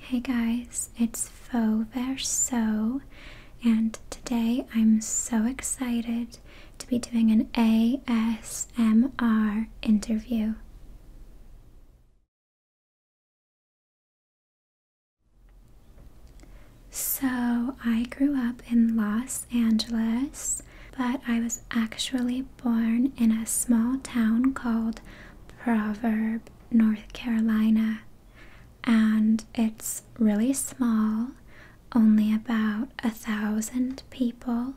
Hey guys, it's Faux Verseau, and today I'm so excited to be doing an ASMR interview. So, I grew up in Los Angeles, but I was actually born in a small town called Proverb, North Carolina. And it's really small, only about 1,000 people,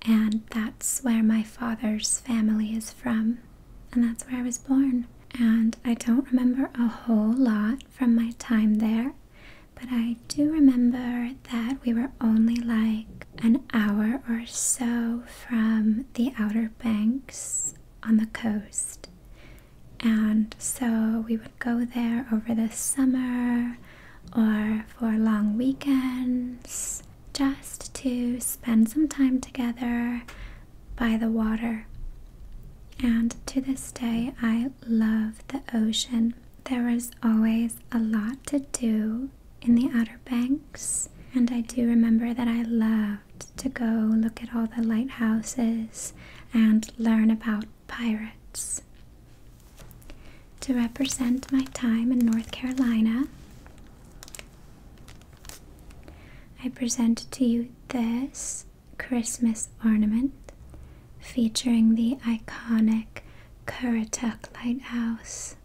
and that's where my father's family is from, and that's where I was born. And I don't remember a whole lot from my time there, but I do remember that we were only like an hour or so from the Outer Banks on the coast. And so we would go there over the summer or for long weekends just to spend some time together by the water. And to this day, I love the ocean. There was always a lot to do in the Outer Banks, and I do remember that I loved to go look at all the lighthouses and learn about pirates. To represent my time in North Carolina, I present to you this Christmas ornament featuring the iconic Currituck Lighthouse.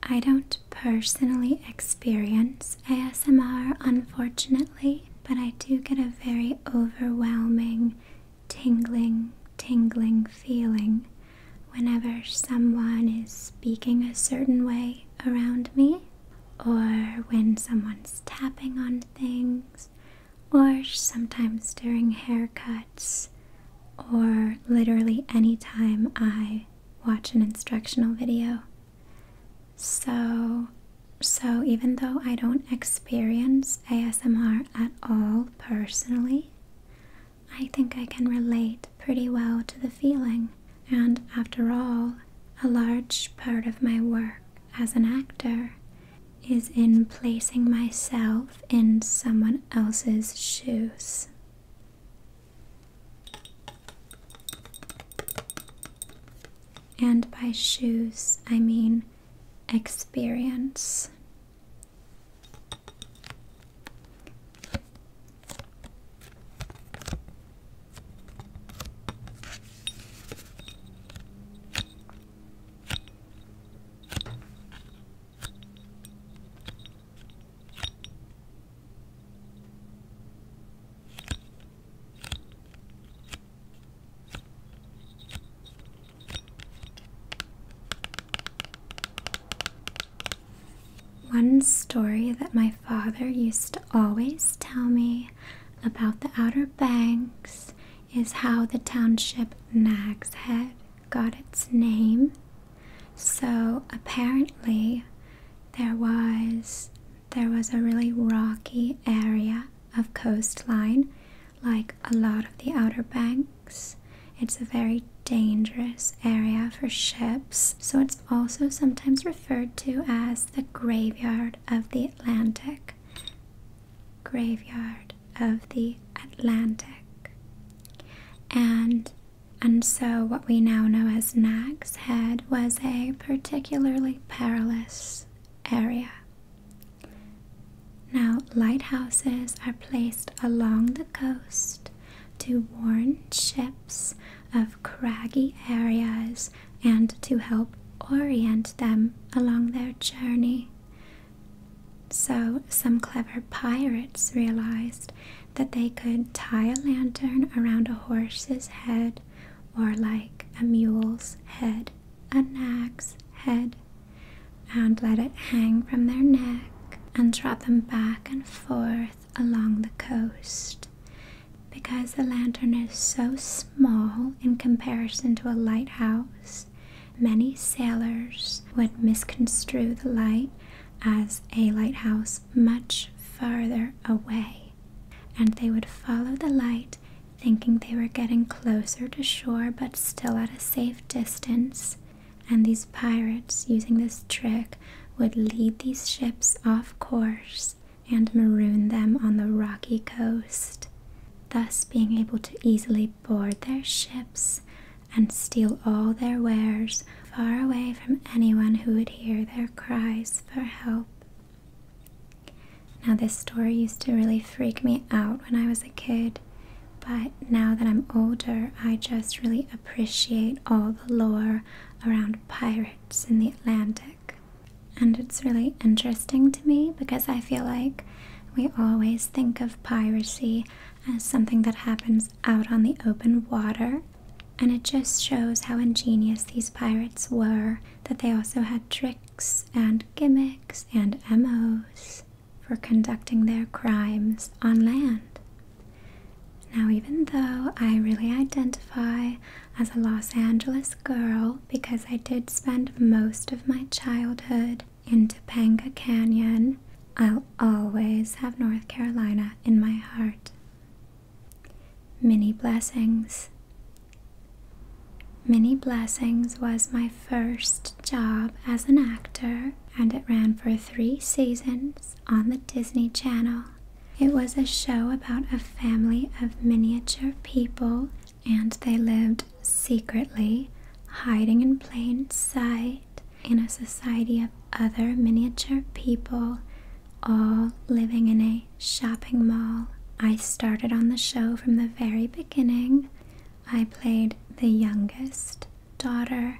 I don't personally experience ASMR, unfortunately, but I do get a very overwhelming, tingling feeling whenever someone is speaking a certain way around me, or when someone's tapping on things, or sometimes during haircuts, or literally anytime I watch an instructional video. So even though I don't experience ASMR at all personally, I think I can relate pretty well to the feeling. And after all, a large part of my work as an actor is in placing myself in someone else's shoes. And by shoes, I mean experience. One story that my father used to always tell me about the Outer Banks is how the township Nag's Head got its name. So apparently there was a really rocky area of coastline, like a lot of the Outer Banks. It's a very dangerous area for ships, so it's also sometimes referred to as the graveyard of the Atlantic. Graveyard of the Atlantic. And so what we now know as Nag's Head was a particularly perilous area. Now, lighthouses are placed along the coast to warn ships of craggy areas and to help orient them along their journey. So some clever pirates realized that they could tie a lantern around a horse's head, or like a mule's head, a nag's head, and let it hang from their neck and trot them back and forth along the coast. Because the lantern is so small in comparison to a lighthouse, many sailors would misconstrue the light as a lighthouse much farther away, and they would follow the light thinking they were getting closer to shore but still at a safe distance. And these pirates, using this trick, would lead these ships off course and maroon them on the rocky coast, thus being able to easily board their ships and steal all their wares far away from anyone who would hear their cries for help. Now, this story used to really freak me out when I was a kid, but now that I'm older, I just really appreciate all the lore around pirates in the Atlantic. And it's really interesting to me because I feel like we always think of piracy as something that happens out on the open water, and it just shows how ingenious these pirates were, that they also had tricks and gimmicks and MOs for conducting their crimes on land. Now, even though I really identify as a Los Angeles girl because I did spend most of my childhood in Topanga Canyon, I'll always have North Carolina in my heart. Many Blessings. Many Blessings was my first job as an actor, and it ran for 3 seasons on the Disney Channel. It was a show about a family of miniature people, and they lived secretly, hiding in plain sight in a society of other miniature people, all living in a shopping mall. I started on the show from the very beginning. I played the youngest daughter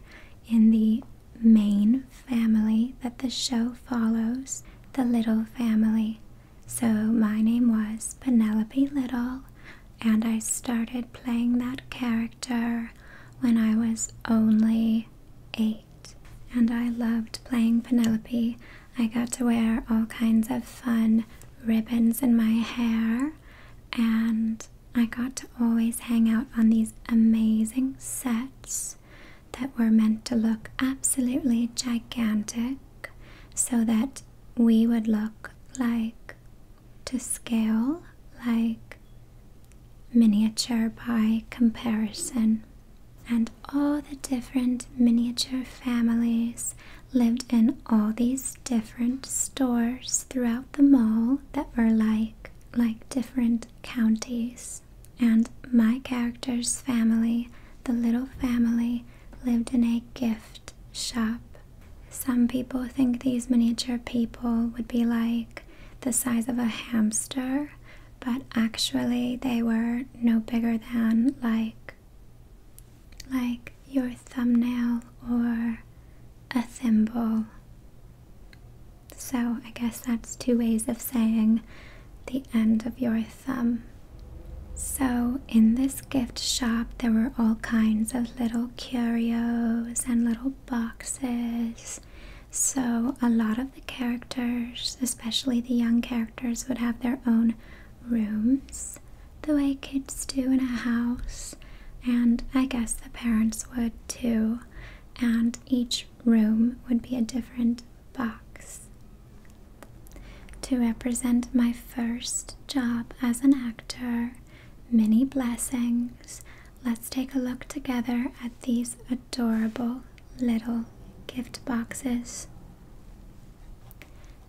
in the main family that the show follows, the Little family. So my name was Penelope Little, and I started playing that character when I was only 8. And I loved playing Penelope. I got to wear all kinds of fun ribbons in my hair, and I got to always hang out on these amazing sets that were meant to look absolutely gigantic so that we would look like, to scale, like miniature by comparison. And all the different miniature families lived in all these different stores throughout the mall that were like different counties. And my character's family, the Little family, lived in a gift shop. Some people think these miniature people would be like the size of a hamster, but actually they were no bigger than like your thumbnail or a thimble. So I guess that's 2 ways of saying the end of your thumb. So in this gift shop there were all kinds of little curios and little boxes. So a lot of the characters, especially the young characters, would have their own rooms the way kids do in a house, and I guess the parents would too, and each room would be a different box. To represent my first job as an actor, many blessings, let's take a look together at these adorable little gift boxes.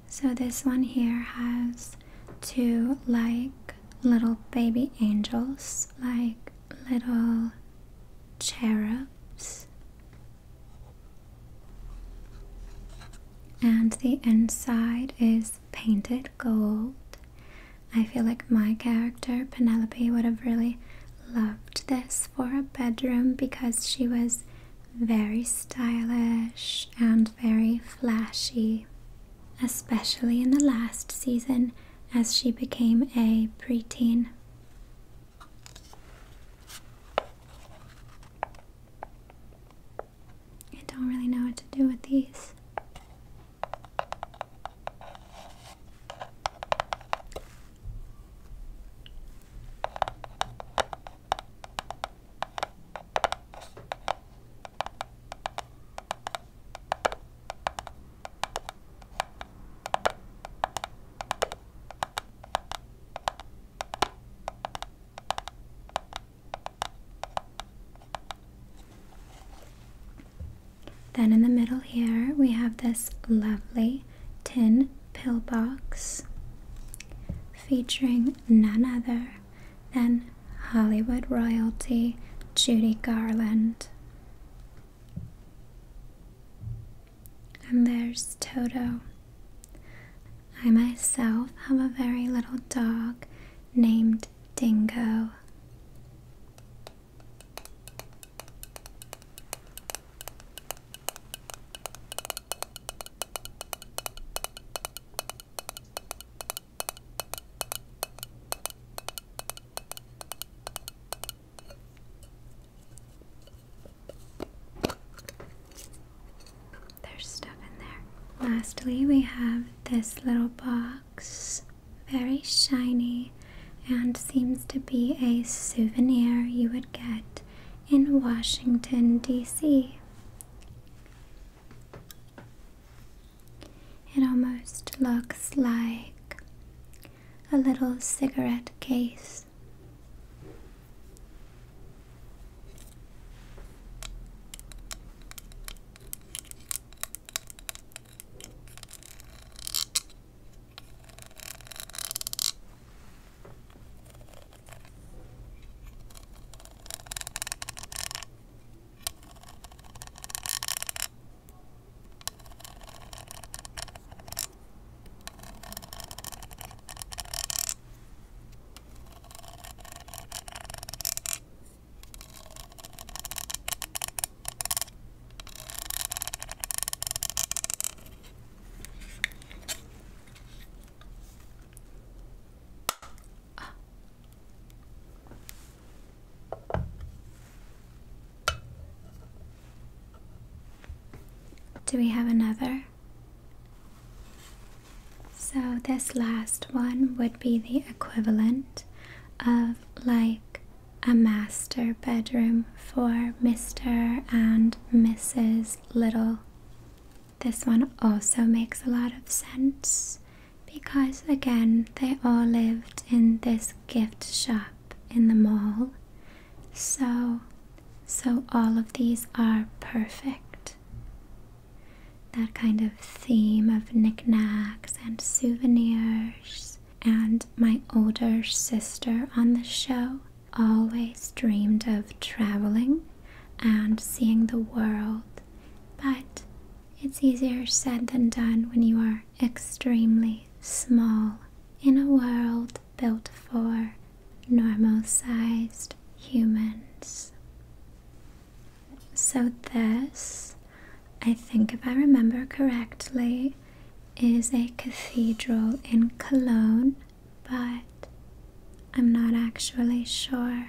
So this one here has two like little baby angels, like little cherubs. And the inside is painted gold. I feel like my character, Penelope, would have really loved this for a bedroom because she was very stylish and very flashy, especially in the last season as she became a preteen. I don't really know what to do with these. Then in the middle here we have this lovely tin pillbox featuring none other than Hollywood royalty Judy Garland. And there's Toto. I myself have a very little dog named Dingo. Lastly, we have this little box, very shiny, and seems to be a souvenir you would get in Washington, D.C. It almost looks like a little cigarette case. Do we have another? So this last one would be the equivalent of like a master bedroom for Mr. and Mrs. Little. This one also makes a lot of sense because again they all lived in this gift shop in the mall. So all of these are perfect. That kind of theme of knickknacks and souvenirs. And my older sister on the show always dreamed of traveling and seeing the world, but it's easier said than done when you are extremely small in a world built for normal-sized humans. So this, I think if I remember correctly, is a cathedral in Cologne, but I'm not actually sure.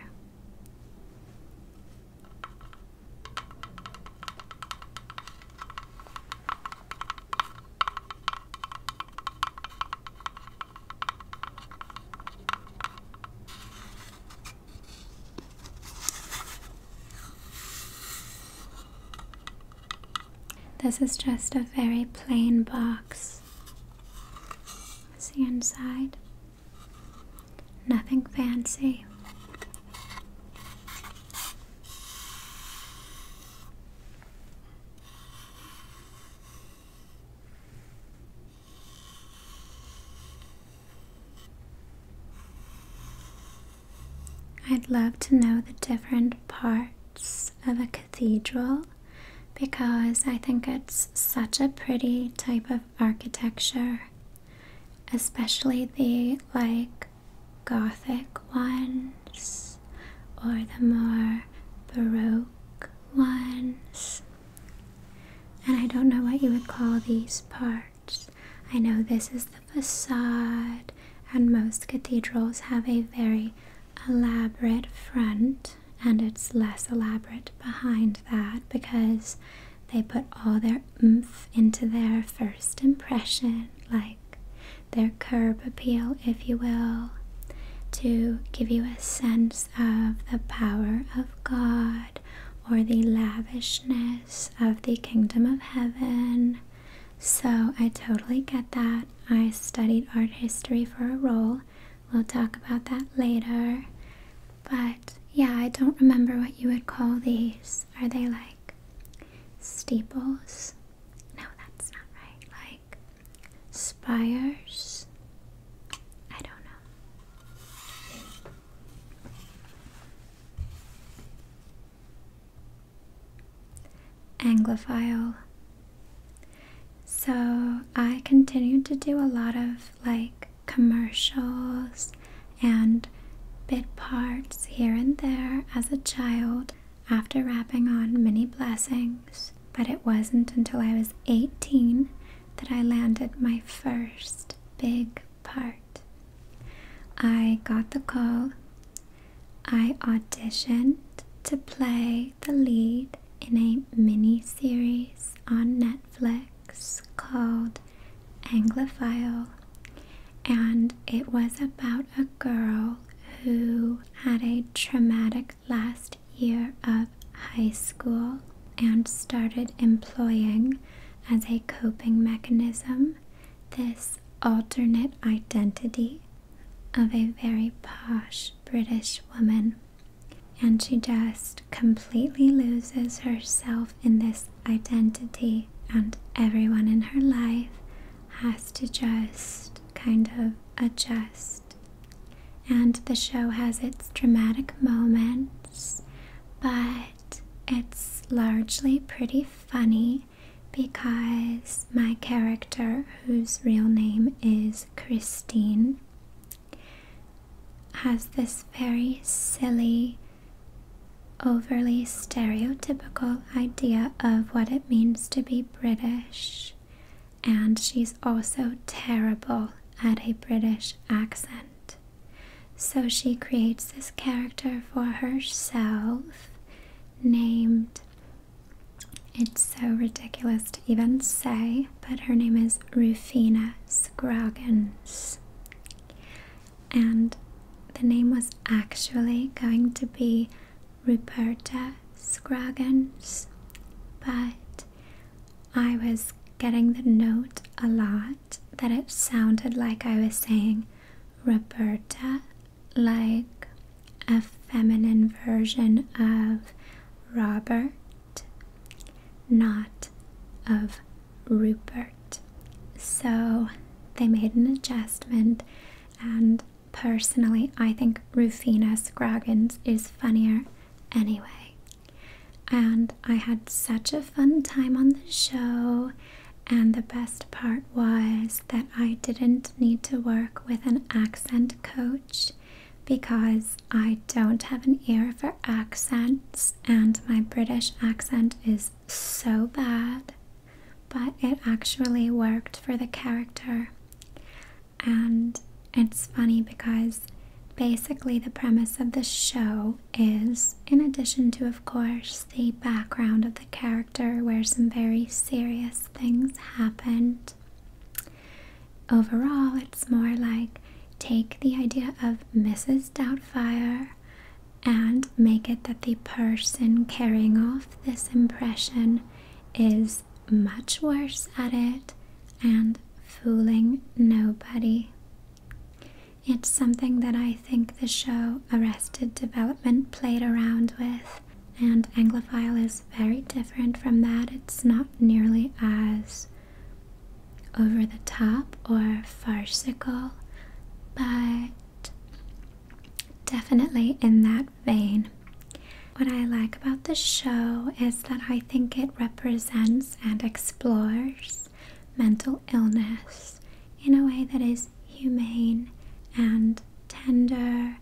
this is just a very plain box. See inside? Nothing fancy. I'd love to know the different parts of a cathedral because I think it's such a pretty type of architecture, especially the Gothic ones or the more Baroque ones. And I don't know what you would call these parts. I know this is the facade, and most cathedrals have a very elaborate front, and it's less elaborate behind that because they put all their oomph into their first impression, like their curb appeal, if you will, to give you a sense of the power of God or the lavishness of the kingdom of heaven. So I totally get that. I studied art history for a role. We'll talk about that later. But yeah, I don't remember what you would call these. Are they like steeples? No, that's not right. Like spires? I don't know. Anglophile. So I continued to do a lot of commercials and bit parts here and there as a child after rapping on Many Blessings, but it wasn't until I was 18 that I landed my first big part. I got the call. I auditioned to play the lead in a mini-series on Netflix called Anglophile, and it was about a girl who had a traumatic last year of high school and started employing as a coping mechanism this alternate identity of a very posh British woman. And she just completely loses herself in this identity, and everyone in her life has to just kind of adjust. And the show has its dramatic moments, but it's largely pretty funny because my character, whose real name is Christine, has this very silly, overly stereotypical idea of what it means to be British, and she's also terrible at a British accent. So she creates this character for herself named, it's so ridiculous to even say, but her name is Rufina Scroggins. And the name was actually going to be Ruperta Scroggins, but I was getting the note a lot that it sounded like I was saying Roberta, like a feminine version of Robert, not of Rupert. So they made an adjustment, and personally I think Rufina Scroggins is funnier anyway. And I had such a fun time on the show, and the best part was that I didn't need to work with an accent coach because I don't have an ear for accents, and my British accent is so bad, but it actually worked for the character. And it's funny because basically the premise of the show is, in addition to, of course, the background of the character where some very serious things happened, overall it's more like take the idea of Mrs. Doubtfire and make it that the person carrying off this impression is much worse at it and fooling nobody. It's something that I think the show Arrested Development played around with, and Anglophile is very different from that. It's not nearly as over the top or farcical, but definitely in that vein. What I like about the show is that I think it represents and explores mental illness in a way that is humane and tender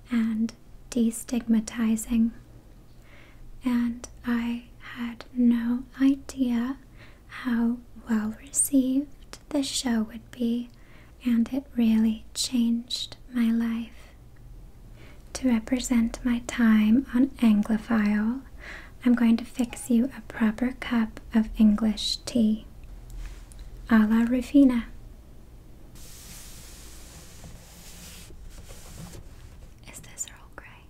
and destigmatizing. And I had no idea how well received the show would be, and it really changed my life. To represent my time on Anglophile, I'm going to fix you a proper cup of English tea, a la Rufina. Is this Earl Grey?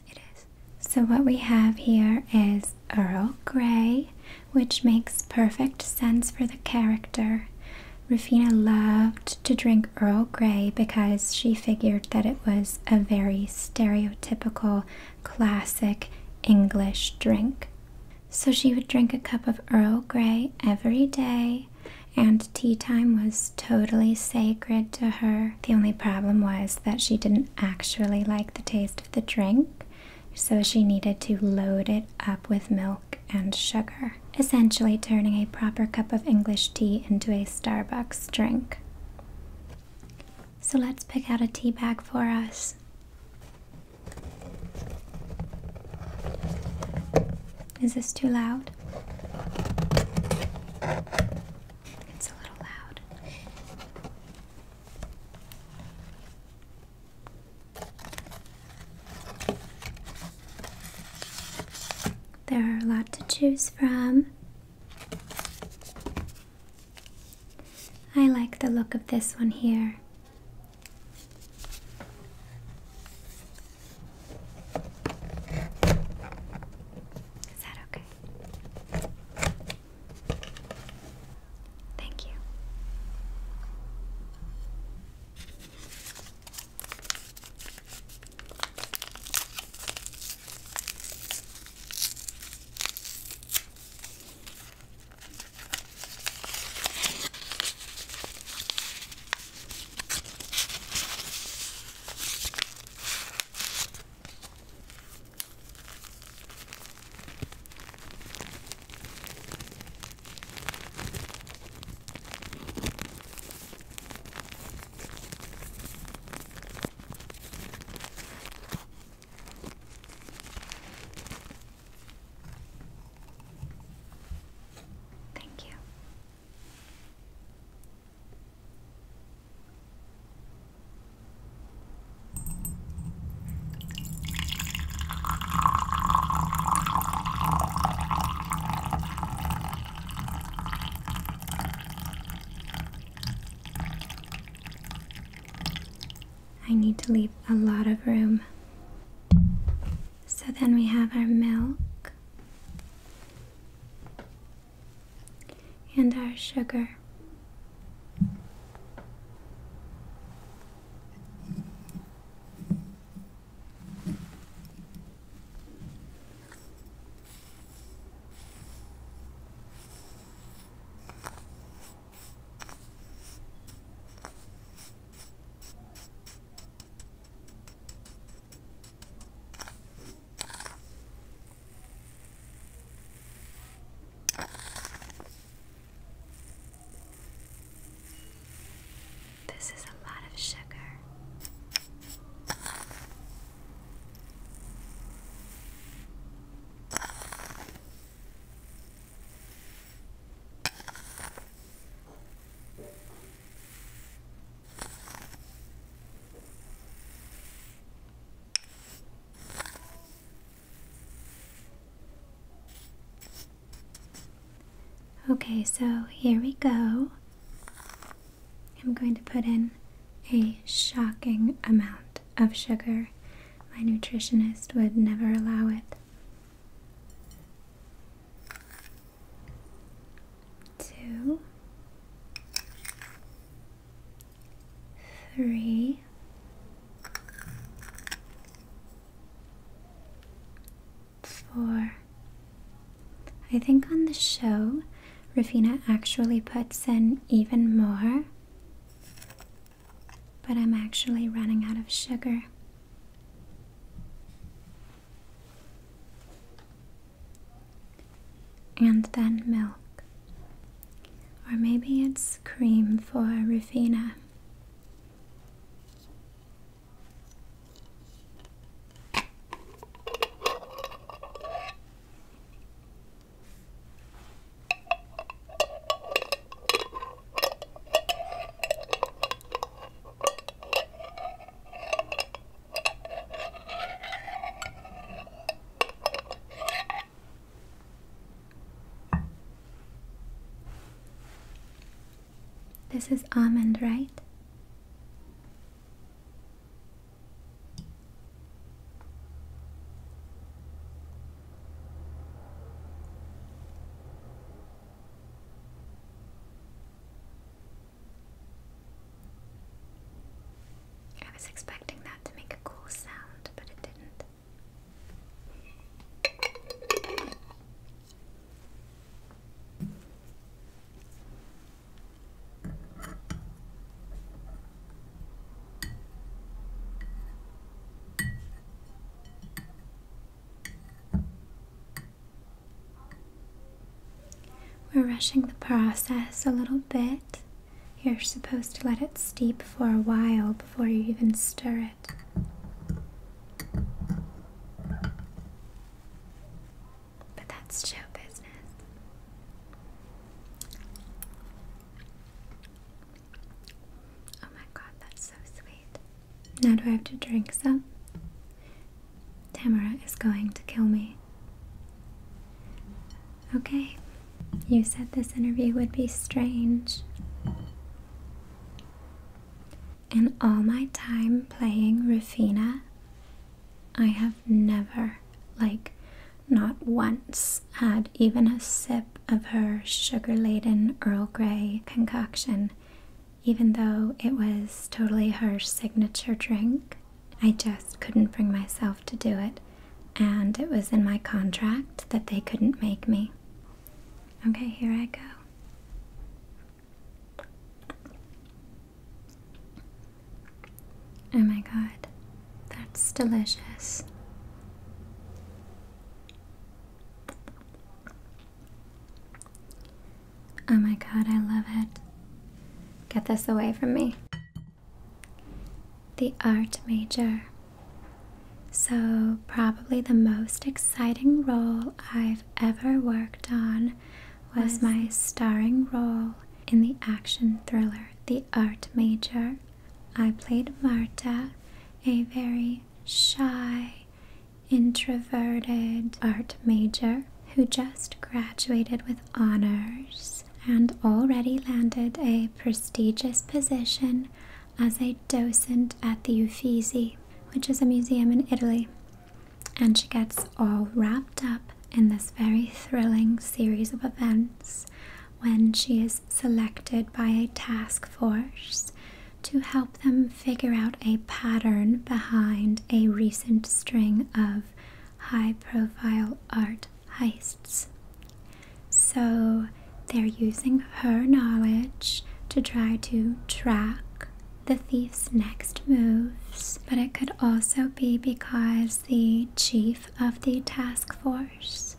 It is. So what we have here is Earl Grey, which makes perfect sense for the character. Rufina loved to drink Earl Grey because she figured that it was a very stereotypical, classic English drink. So she would drink a cup of Earl Grey every day, and tea time was totally sacred to her. The only problem was that she didn't actually like the taste of the drink, so she needed to load it up with milk and sugar, essentially turning a proper cup of English tea into a Starbucks drink. So let's pick out a tea bag for us. Is this too loud? It's a little loud. There are a lot to choose from. I like the look of this one here. Is that okay? Thank you. Thank you. I need to leave a lot of room. So then we have our milk and our sugar. This is a lot of sugar. Okay, so here we go. I'm going to put in a shocking amount of sugar. My nutritionist would never allow it. before. I think on the show, Rufina actually puts in even more, but I'm actually running out of sugar. And then milk. Or maybe it's cream for Rufina. This is almond, right? I was expecting that to make a cool sound, but it didn't. We're rushing the process a little bit. You're supposed to let it steep for a while before you even stir it. But that's show business. Oh my god, that's so sweet. Now do I have to drink some? Tamara is going to kill me. Okay. You said this interview would be strange. In all my time playing Rufina, I have never, not once, had even a sip of her sugar-laden Earl Grey concoction, even though it was totally her signature drink. I just couldn't bring myself to do it, and it was in my contract that they couldn't make me. Okay, here I go. Oh my god, that's delicious. Oh my god, I love it. Get this away from me. The art major. So, probably the most exciting role I've ever worked on was my starring role in the action thriller The Art Major. I played Marta, a very shy, introverted art major who just graduated with honors and already landed a prestigious position as a docent at the Uffizi, which is a museum in Italy. And she gets all wrapped up in this very thrilling series of events when she is selected by a task force to help them figure out a pattern behind a recent string of high-profile art heists. So they're using her knowledge to try to track the thief's next moves, but it could also be because the chief of the task force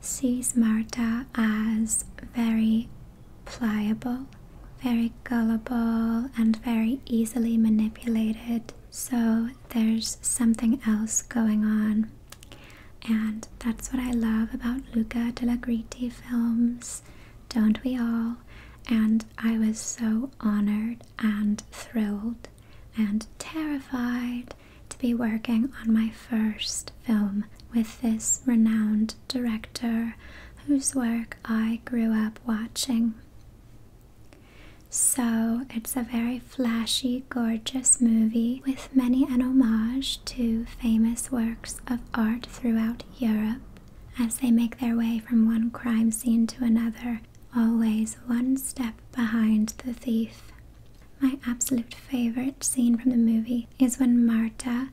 sees Marta as very pliable, very gullible, and very easily manipulated. So there's something else going on, and that's what I love about Luca Della Gritti films, don't we all? And I was so honored and thrilled and terrified to be working on my first film with this renowned director whose work I grew up watching. So it's a very flashy, gorgeous movie with many an homage to famous works of art throughout Europe as they make their way from one crime scene to another, always one step behind the thief. My absolute favorite scene from the movie is when Marta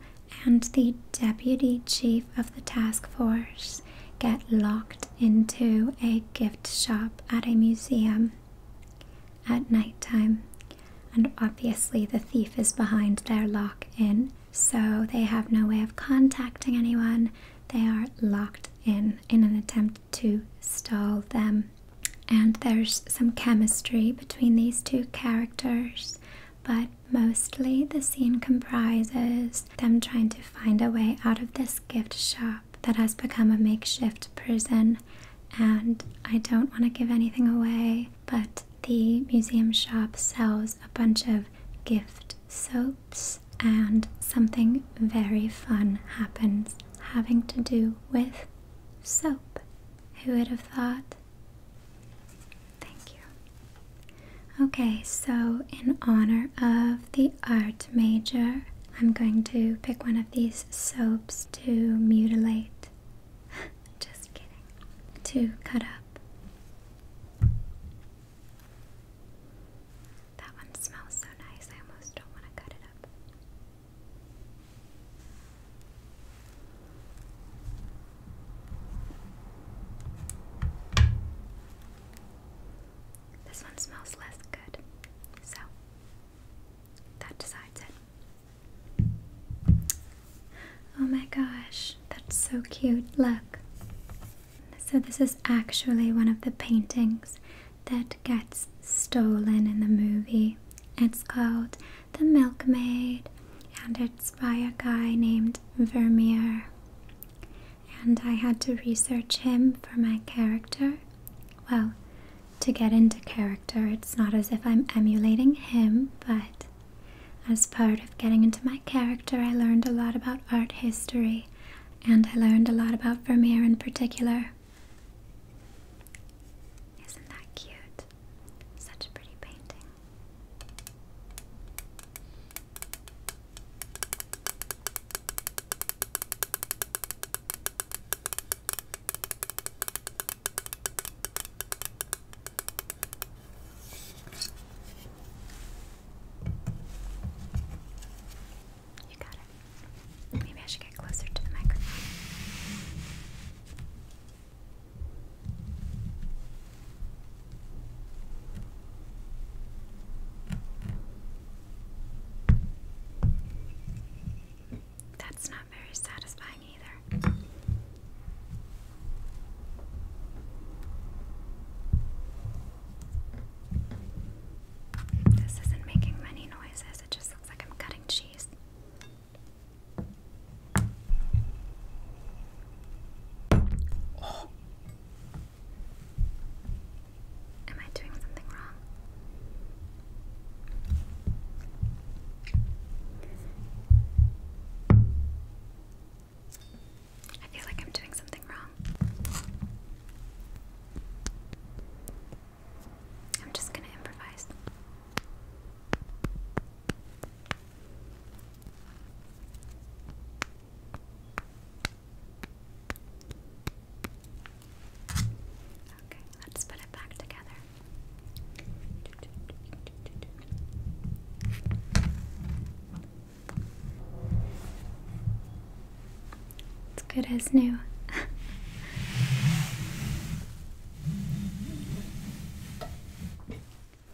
and the deputy chief of the task force get locked into a gift shop at a museum at nighttime. And obviously the thief is behind their lock-in, so they have no way of contacting anyone. They are locked in an attempt to stall them. And there's some chemistry between these two characters, but mostly the scene comprises them trying to find a way out of this gift shop that has become a makeshift prison. And I don't want to give anything away, but the museum shop sells a bunch of gift soaps, and something very fun happens having to do with soap. Who would have thought? Thank you. Okay, so in honor of the art major, I'm going to pick one of these soaps to mutilate. Just kidding. To cut up. That one smells so nice, I almost don't want to cut it up. This one smells less good, so that decides it. Oh my gosh, that's so cute. Look. So this is actually one of the paintings that gets stolen in the movie. It's called The Milkmaid, and it's by a guy named Vermeer. And I had to research him for my character. Well, to get into character, it's not as if I'm emulating him, but as part of getting into my character, I learned a lot about art history, and I learned a lot about Vermeer in particular. Isn't that cute? Such a pretty painting. You got it. Maybe I should get closer to the microphone. That's not very satisfying either. This isn't making many noises, it just looks like I'm cutting cheese. Oh. Am I doing something wrong? I feel like I'm doing something wrong. I'm just gonna improvise. Okay, let's put it back together. It's good as new.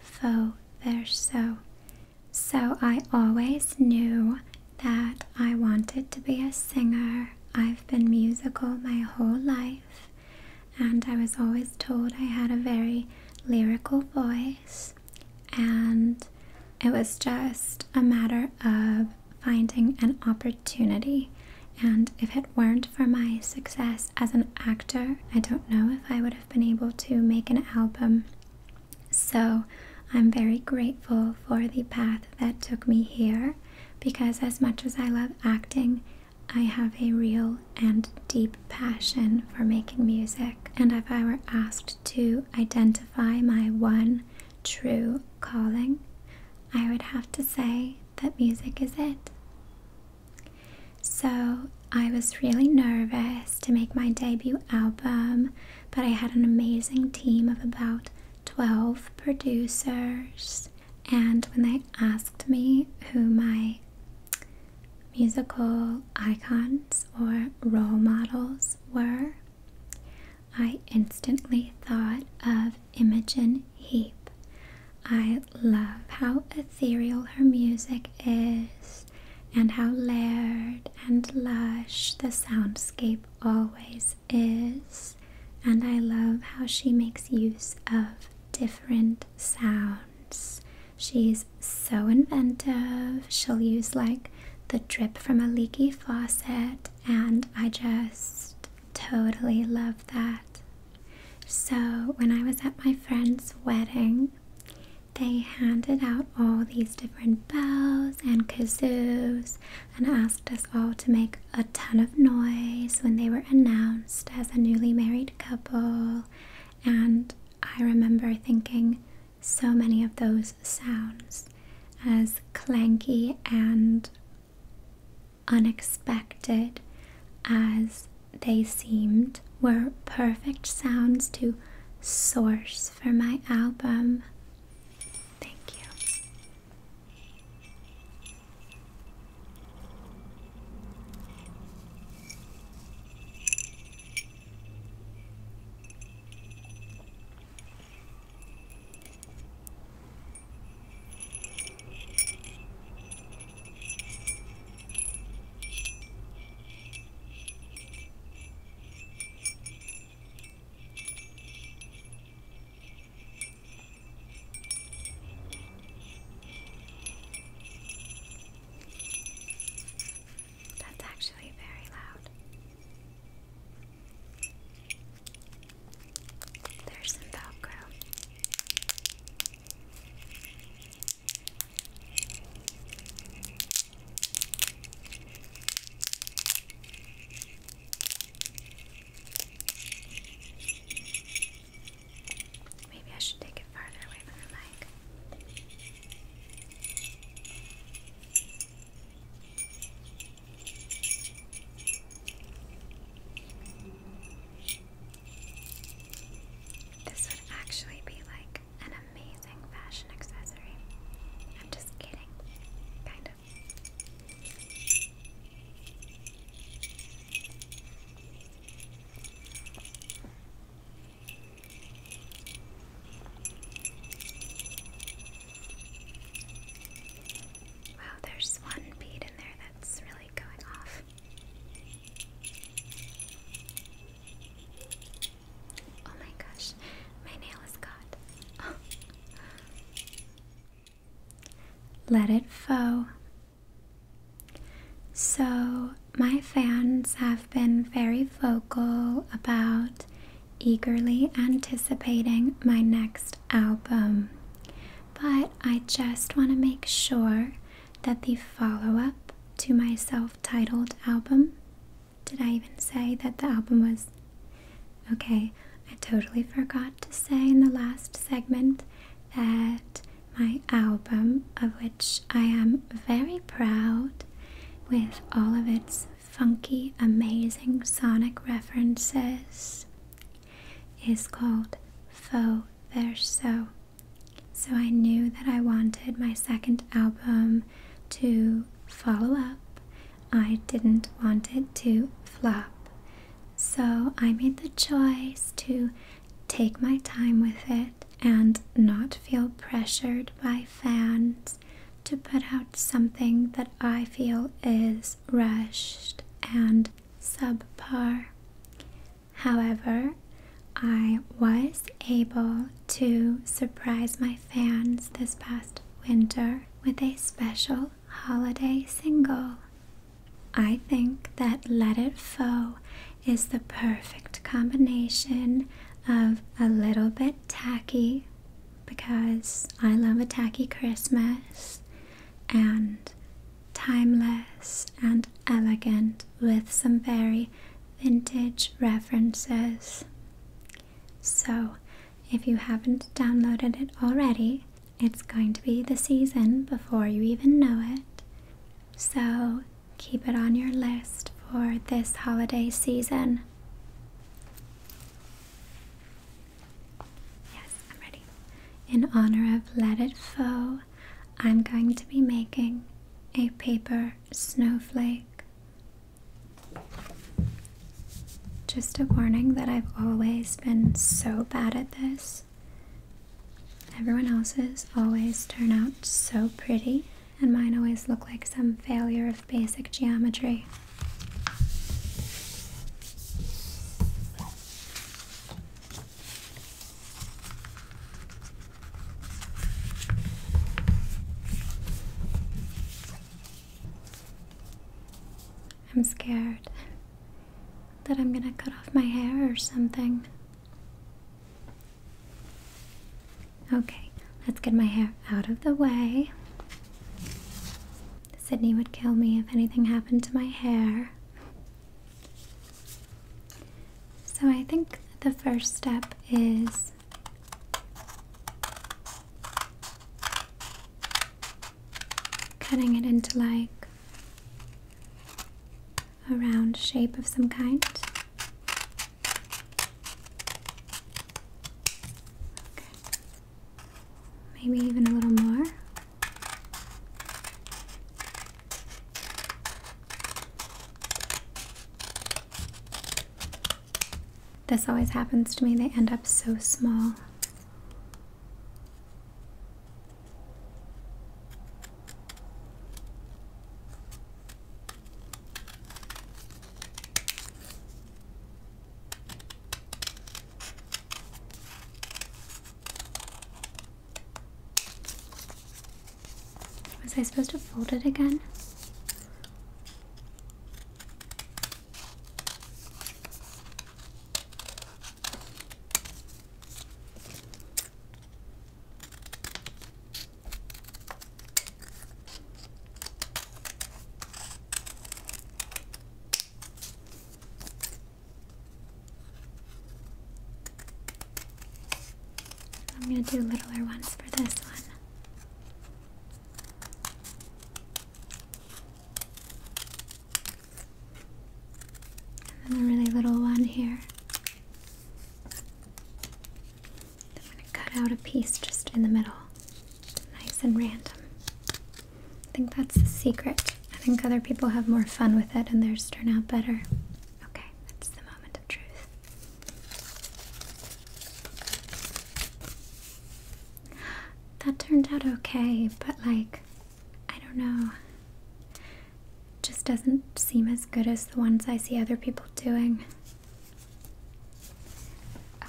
Faux Verseau. So I always knew that I wanted to be a singer. I've been musical my whole life, and I was always told I had a very lyrical voice, and it was just a matter of finding an opportunity. And if it weren't for my success as an actor, I don't know if I would have been able to make an album. So I'm very grateful for the path that took me here, because as much as I love acting, I have a real and deep passion for making music. And if I were asked to identify my one true calling, I would have to say that music is it. So I was really nervous to make my debut album, but I had an amazing team of about 12 producers, and when they asked me who my musical icons or role models were, I instantly thought of Imogen Heap. I love how ethereal her music is and how layered and lush the soundscape always is. And I love how she makes use of different sounds. She's so inventive. She'll use like the drip from a leaky faucet, and I just totally love that. So when I was at my friend's wedding, they handed out all these different bells and kazoos and asked us all to make a ton of noise when they were announced as a newly married couple. And I remember thinking so many of those sounds, as clanky and unexpected as they seemed, were perfect sounds to source for my album. Thank you. That's actually very loud. There's some Velcro. Maybe I should take it farther away from the mic. This would actually be like an amazing fashion accessory. I'm just kidding. Kind of. Wow, there's one bead in there that's really going off. Oh my gosh, my nail is caught. Oh. Let It Faux. So, my fans have been very vocal about eagerly anticipating my next album, but I just want to make sure that the follow-up to my self-titled album, did I even say that the album was, okay, I totally forgot to say in the last segment that my album, of which I am very proud, with all of its funky, amazing sonic references, is called Faux Verseau. So I knew that I wanted my second album to follow up. I didn't want it to flop. So I made the choice to take my time with it and not feel pressured by fans to put out something that I feel is rushed and subpar. However, I was able to surprise my fans this past winter with a special holiday single. I think that Let It Faux is the perfect combination of a little bit tacky, because I love a tacky Christmas, and timeless and elegant with some very vintage references. So if you haven't downloaded it already, it's going to be the season before you even know it. So keep it on your list for this holiday season. Yes, I'm ready. In honor of Let It Faux, I'm going to be making a paper snowflake. Just a warning that I've always been so bad at this. Everyone else's always turn out so pretty, and mine always look like some failure of basic geometry. I'm scared that I'm gonna cut off my hair or something. Okay, let's get my hair out of the way. Sydney would kill me if anything happened to my hair. So I think the first step is cutting it into like a round shape of some kind. Okay. Maybe even a little more. This always happens to me, they end up so small. Was I supposed to fold it again? I'm going to do littler ones for this one. And then a really little one here. I'm going to cut out a piece just in the middle. Nice and random. I think that's the secret. I think other people have more fun with it and theirs turn out better. Okay, that's the moment of truth. That turned out okay, but like, I don't know. Just doesn't seem as good as the ones I see other people doing.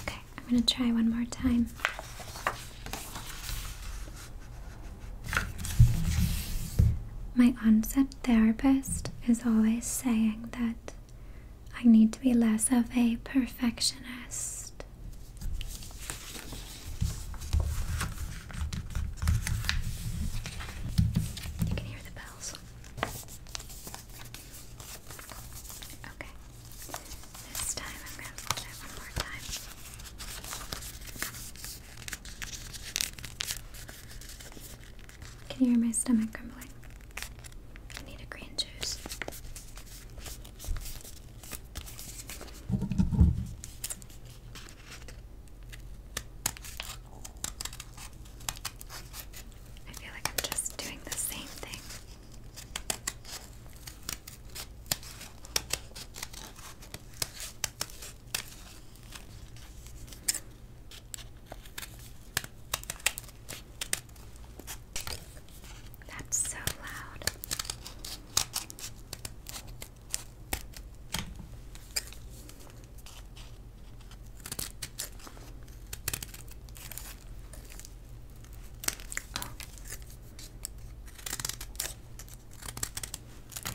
Okay, I'm gonna try one more time. My onset therapist is always saying that I need to be less of a perfectionist. You can hear the bells. Okay, this time I'm going to fold it one more time. Can you hear my stomach grumbling? I need a green juice. I feel like I'm just doing the same thing. That's so loud.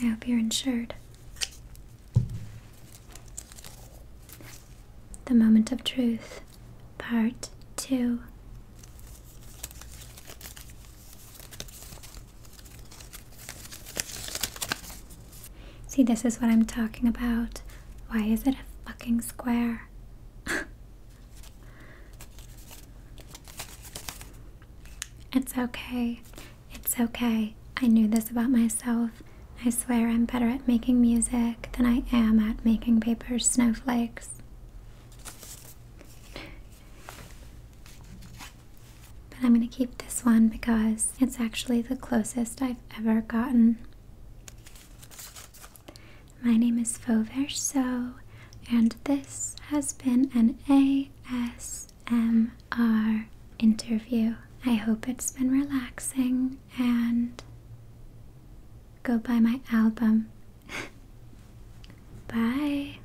I hope you're insured. The moment of truth, part 2. See, this is what I'm talking about. Why is it a fucking square? It's okay. It's okay. I knew this about myself. I swear I'm better at making music than I am at making paper snowflakes. But I'm going to keep this one because it's actually the closest I've ever gotten. My name is Faux Verseau, and this has been an ASMR interview. I hope it's been relaxing, and go buy my album. Bye.